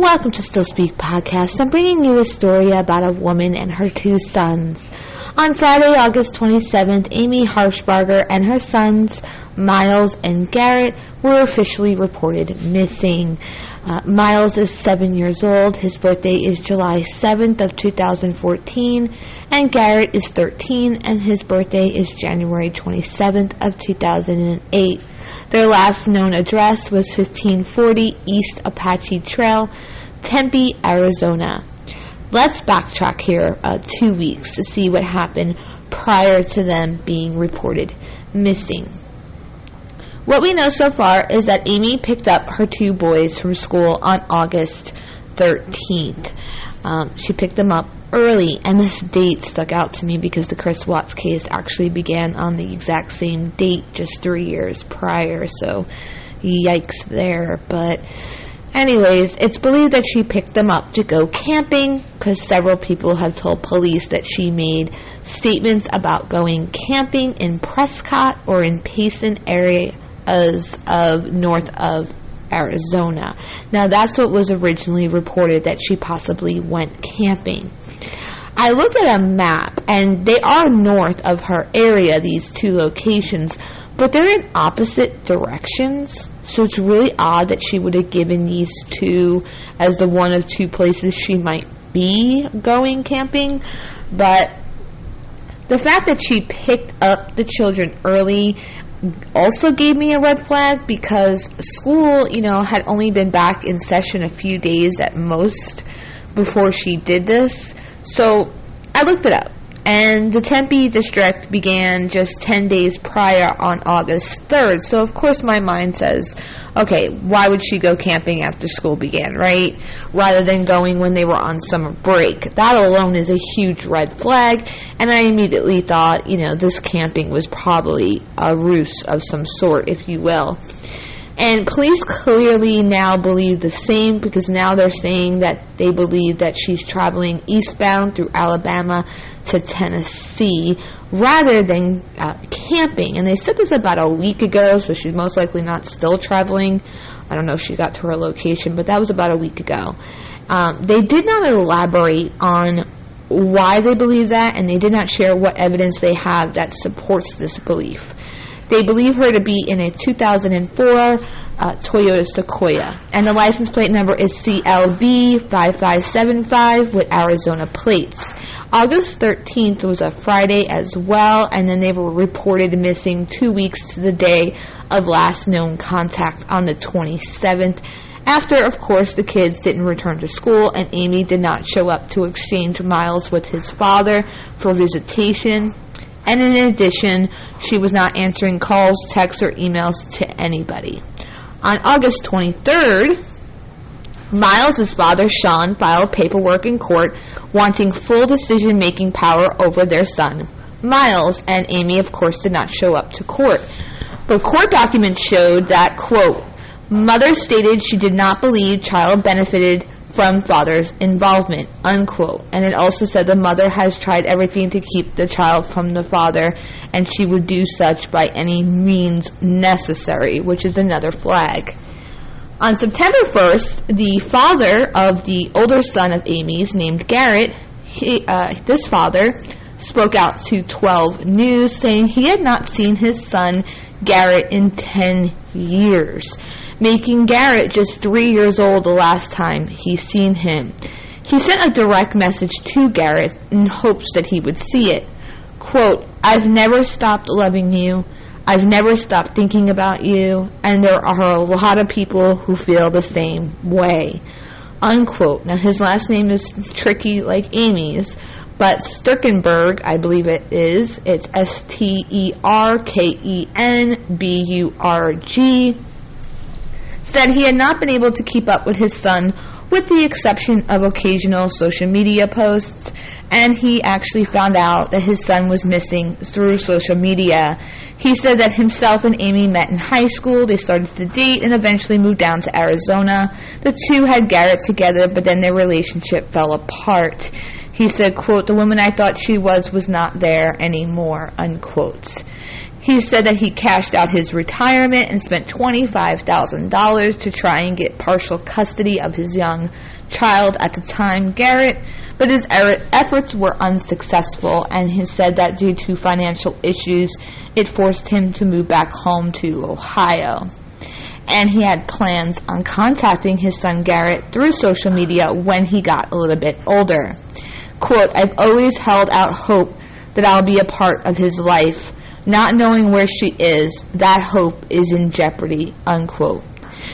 Welcome to Still Speak Podcast. I'm bringing you a story about a woman and her two sons. On Friday, August 27th, Amy Harshbarger and her sons, Miles and Garrett, were officially reported missing. Miles is 7 years old. His birthday is July 7th of 2014, and Garrett is 13, and his birthday is January 27th of 2008. Their last known address was 1540 East Apache Trail, Tempe, Arizona. Let's backtrack here 2 weeks to see what happened prior to them being reported missing. What we know so far is that Amy picked up her two boys from school on August 13th. She picked them up early, and this date stuck out to me because the Chris Watts case actually began on the exact same date just 3 years prior, so yikes there. But anyways, it's believed that she picked them up to go camping because several people have told police that she made statements about going camping in Prescott or in Payson areas of north of Arizona. Now, that's what was originally reported, that she possibly went camping. I looked at a map, and they are north of her area, these two locations, but they're in opposite directions, so it's really odd that she would have given these two as the one of two places she might be going camping. But the fact that she picked up the children early also gave me a red flag, because school, had only been back in session a few days at most before she did this. So I looked it up, and the Tempe district began just 10 days prior on August 3rd. So of course my mind says, okay, why would she go camping after school began, right? Rather than going when they were on summer break. That alone is a huge red flag. And I immediately thought, this camping was probably a ruse of some sort, if you will. And police clearly now believe the same, because now they're saying that they believe that she's traveling eastbound through Alabama to Tennessee rather than camping. And they said this about a week ago, so she's most likely not still traveling. I don't know if she got to her location, but that was about a week ago. They did not elaborate on why they believe that, and they did not share what evidence they have that supports this belief. They believe her to be in a 2004 Toyota Sequoia, and the license plate number is CLV5575 with Arizona plates. August 13th was a Friday as well, and then they were reported missing 2 weeks to the day of last known contact on the 27th. After, of course, the kids didn't return to school, and Amy did not show up to exchange Miles with his father for visitation. And in addition, she was not answering calls, texts, or emails to anybody. On August 23rd, Miles' father, Sean, filed paperwork in court wanting full decision-making power over their son, Miles, and Amy, of course, did not show up to court. But court documents showed that, quote, mother stated she did not believe child benefited from father's involvement, unquote. And it also said the mother has tried everything to keep the child from the father, and she would do such by any means necessary, which is another flag. On September 1st, the father of the older son of Amy's, named Garrett, this father spoke out to 12 News, saying he had not seen his son Garrett in 10 years, making Garrett just 3 years old the last time he seen him. He sent a direct message to Garrett in hopes that he would see it. Quote, I've never stopped loving you. I've never stopped thinking about you, and there are a lot of people who feel the same way. Unquote. Now, his last name is tricky like Amy's, but Sturkenberg, I believe it is. It's Sterkenburg, said he had not been able to keep up with his son with the exception of occasional social media posts, and he actually found out that his son was missing through social media. He said that himself and Amy met in high school, they started to date, and eventually moved down to Arizona. The two had Garrett together, but then their relationship fell apart. He said, quote, the woman I thought she was not there anymore, unquote. He said that he cashed out his retirement and spent $25,000 to try and get partial custody of his young child at the time, Garrett, but his efforts were unsuccessful, and he said that due to financial issues, it forced him to move back home to Ohio. And he had plans on contacting his son Garrett through social media when he got a little bit older. Quote, "I've always held out hope that I'll be a part of his life. Not knowing where she is, that hope is in jeopardy," unquote.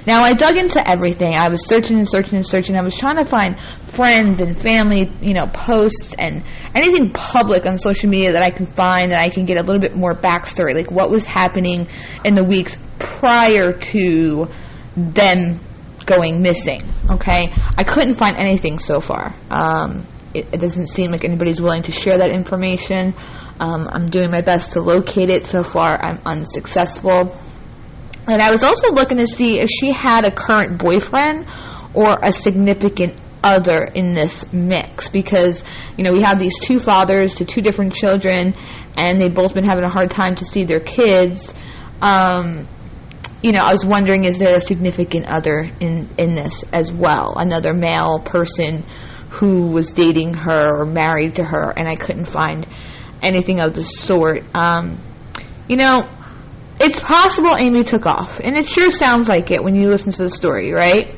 Now, I dug into everything. I was searching and searching and searching. I was trying to find friends and family, posts and anything public on social media that I can find, that I can get a little bit more backstory, like what was happening in the weeks prior to them going missing, okay? I couldn't find anything so far. It doesn't seem like anybody's willing to share that information. I'm doing my best to locate it. So far, I'm unsuccessful. And I was also looking to see if she had a current boyfriend or a significant other in this mix, because, we have these two fathers to two different children, and they've both been having a hard time to see their kids. I was wondering, is there a significant other in this as well? Another male person who was dating her or married to her, and I couldn't find anything of the sort. It's possible Amy took off, and it sure sounds like it when you listen to the story, right?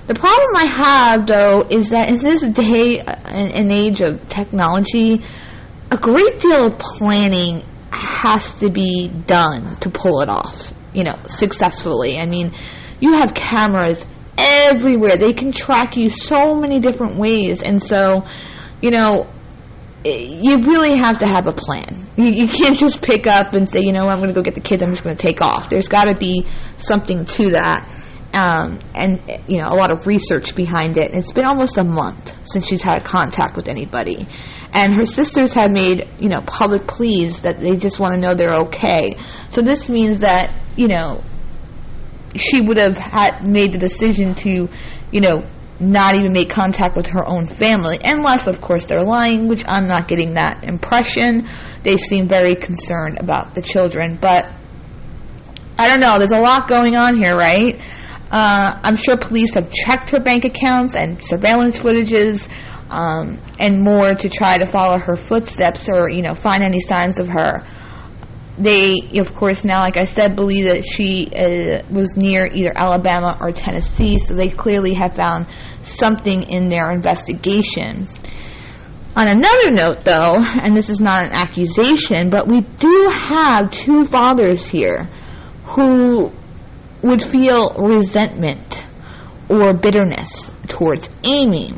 The problem I have, though, is that in this day and age of technology, a great deal of planning has to be done to pull it off, successfully. I mean, you have cameras everywhere. They can track you so many different ways, and so, you really have to have a plan. You can't just pick up and say, I'm going to go get the kids, I'm just going to take off. There's got to be something to that, and a lot of research behind it. It's been almost a month since she's had contact with anybody, and her sisters have made, public pleas that they just want to know they're okay. So this means that, she would have made the decision to, not even make contact with her own family, unless, of course, they're lying, which I'm not getting that impression. They seem very concerned about the children, but I don't know. There's a lot going on here, right? I'm sure police have checked her bank accounts and surveillance footages and more to try to follow her footsteps or, find any signs of her. They, of course, now, like I said, believe that she was near either Alabama or Tennessee, so they clearly have found something in their investigation. On another note, though, and this is not an accusation, but we do have two fathers here who would feel resentment or bitterness towards Amy.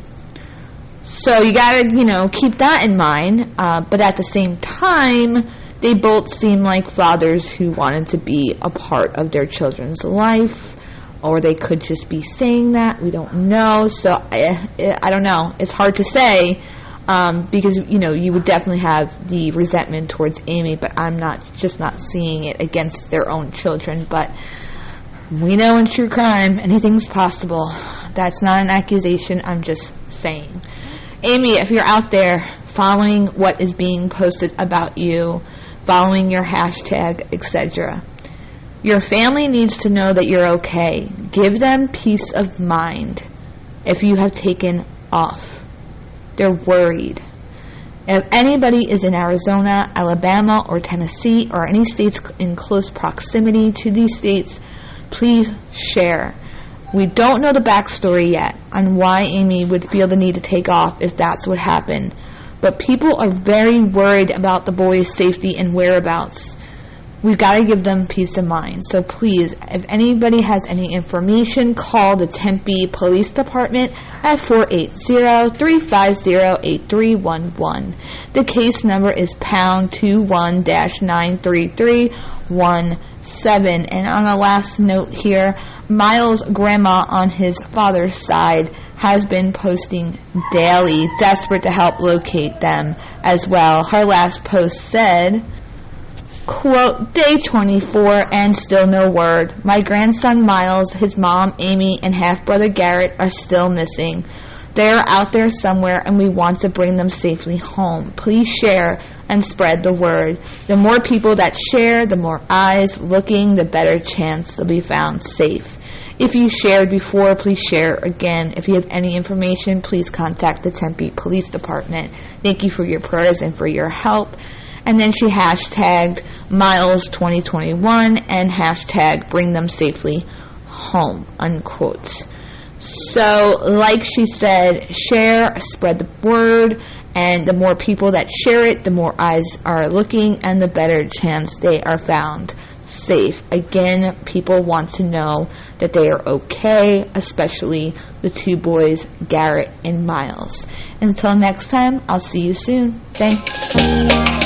So you gotta, keep that in mind, but at the same time, they both seem like fathers who wanted to be a part of their children's life, or they could just be saying that. We don't know. So I don't know. It's hard to say because, you would definitely have the resentment towards Amy, but I'm not seeing it against their own children. But we know in true crime, anything's possible. That's not an accusation. I'm just saying. Amy, if you're out there following what is being posted about you, following your hashtag, etc., your family needs to know that you're okay. Give them peace of mind if you have taken off. They're worried. If anybody is in Arizona, Alabama, or Tennessee, or any states in close proximity to these states, please share. We don't know the backstory yet on why Amy would feel the need to take off if that's what happened. But people are very worried about the boys' safety and whereabouts. We've got to give them peace of mind. So please, if anybody has any information, call the Tempe Police Department at 480-350-8311. The case number is pound 21-93317. And on a last note here, Miles' grandma on his father's side has been posting daily, desperate to help locate them as well. Her last post said, quote, "Day 24 and still no word. My grandson Miles, his mom Amy, and half-brother Garrett are still missing. They're out there somewhere, and we want to bring them safely home. Please share and spread the word. The more people that share, the more eyes looking, the better chance they'll be found safe. If you shared before, please share again. If you have any information, please contact the Tempe Police Department. Thank you for your prayers and for your help. And then she hashtagged Miles 2021 and hashtag bring them safely home, unquote. So, like she said, share, spread the word, and the more people that share it, the more eyes are looking, and the better chance they are found safe. Again, people want to know that they are okay, especially the two boys, Garrett and Miles. Until next time, I'll see you soon. Thanks.